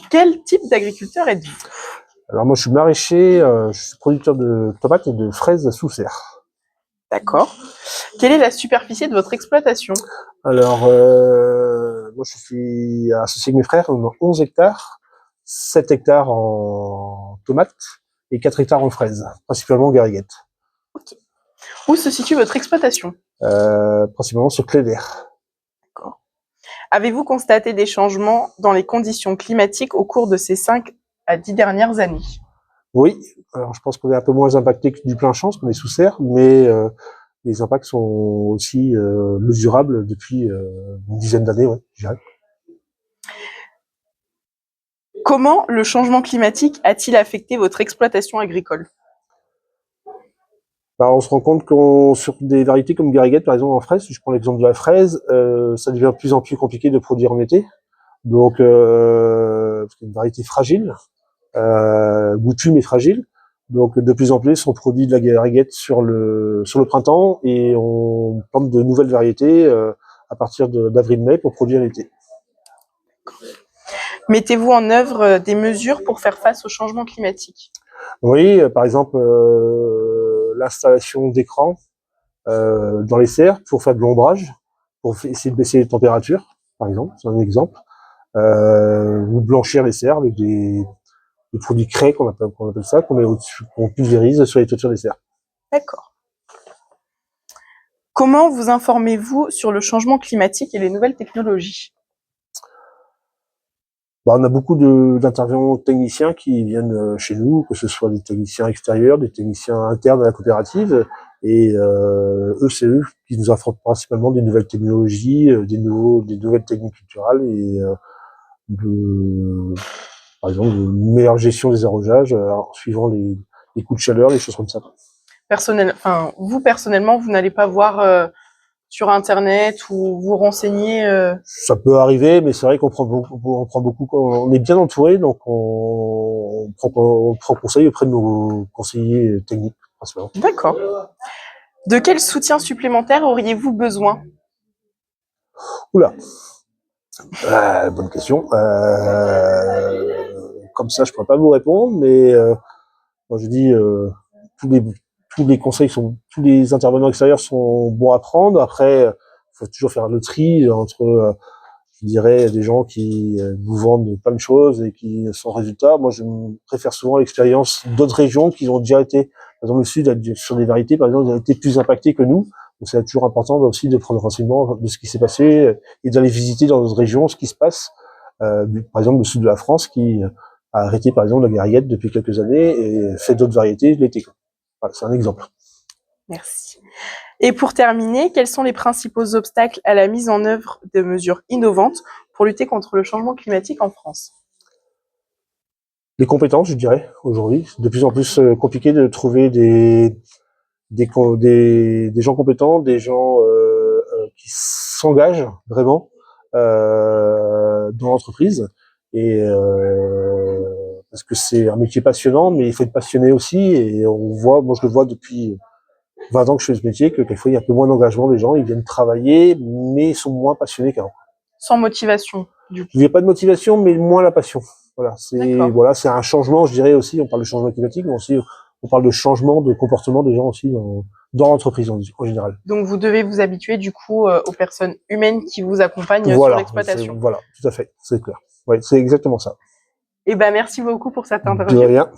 Quel type d'agriculteur êtes-vous? Alors moi je suis maraîcher, je suis producteur de tomates et de fraises sous serre. D'accord. Quelle est la superficie de votre exploitation? Alors moi je suis associé avec mes frères, on a 11 hectares, 7 hectares en tomates et 4 hectares en fraises, principalement gariguettes. Ok. Où se situe votre exploitation? Principalement sur Clévert. D'accord. Avez-vous constaté des changements dans les conditions climatiques au cours de ces 5 à 10 dernières années? Oui, alors je pense qu'on est un peu moins impacté que du plein champ, parce qu'on est sous serre, mais les impacts sont aussi mesurables depuis une dizaine d'années, ouais, je dirais. Comment le changement climatique a-t-il affecté votre exploitation agricole? Bah, on se rend compte sur des variétés comme gariguette, par exemple en fraise, si je prends l'exemple de la fraise, ça devient de plus en plus compliqué de produire en été. Donc, c'est une variété fragile, goûtue mais fragile. Donc, de plus en plus, on produit de la gariguette sur le printemps et on plante de nouvelles variétés à partir d'avril-mai pour produire l'été. Mettez-vous en œuvre des mesures pour faire face au changement climatique? Oui, par exemple, l'installation d'écrans dans les serres pour faire de l'ombrage, pour essayer de baisser les températures, par exemple, c'est un exemple. Ou blanchir les serres avec des produits craie qu'on appelle ça, qu'on pulvérise sur les toitures des serres. D'accord. Comment vous informez-vous sur le changement climatique et les nouvelles technologies? Bah, on a beaucoup d'intervenants techniciens qui viennent chez nous, que ce soit des techniciens extérieurs, des techniciens internes à la coopérative, et c'est eux qui nous informent principalement des nouvelles technologies, des nouvelles techniques culturelles et par exemple, une meilleure gestion des arrosages en suivant les coups de chaleur, les choses comme ça. Vous personnellement, vous n'allez pas voir sur Internet ou vous renseigner Ça peut arriver, mais c'est vrai qu'on prend beaucoup, on est bien entouré, donc on prend conseil auprès de nos conseillers techniques, principalement. D'accord. De quel soutien supplémentaire auriez-vous besoin? Oula, bonne question. Comme ça, je pourrais pas vous répondre, mais moi je dis tous les tous les intervenants extérieurs sont bons à prendre. Après, faut toujours faire le tri entre je dirais des gens qui vous vendent plein de choses et qui sans résultat. Moi, je préfère souvent l'expérience d'autres régions qui ont déjà été, par exemple le sud, sur des variétés, par exemple, ils ont été plus impactés que nous. Donc, c'est toujours important aussi de prendre renseignement de ce qui s'est passé et d'aller visiter dans d'autres régions ce qui se passe. Par exemple, le sud de la France qui a arrêté, par exemple, la gariguette depuis quelques années et fait d'autres variétés l'été. Voilà, c'est un exemple. Merci. Et pour terminer, quels sont les principaux obstacles à la mise en œuvre de mesures innovantes pour lutter contre le changement climatique en France? Les compétences, je dirais, aujourd'hui. C'est de plus en plus compliqué de trouver des gens compétents, des gens qui s'engagent vraiment dans l'entreprise. Et parce que c'est un métier passionnant, mais il faut être passionné aussi. Et on voit, moi je le vois depuis 20 ans que je fais ce métier, que quelquefois il y a un peu moins d'engagement des gens, ils viennent travailler, mais ils sont moins passionnés qu'avant. Sans motivation, du coup. Il n'y a pas de motivation, mais moins la passion. C'est un changement, je dirais aussi. On parle de changement climatique, mais aussi on parle de changement de comportement des gens aussi dans l'entreprise en général. Donc vous devez vous habituer du coup aux personnes humaines qui vous accompagnent sur l'exploitation. Voilà, tout à fait, c'est clair. Ouais, c'est exactement ça. Et ben merci beaucoup pour cette De interview. rien.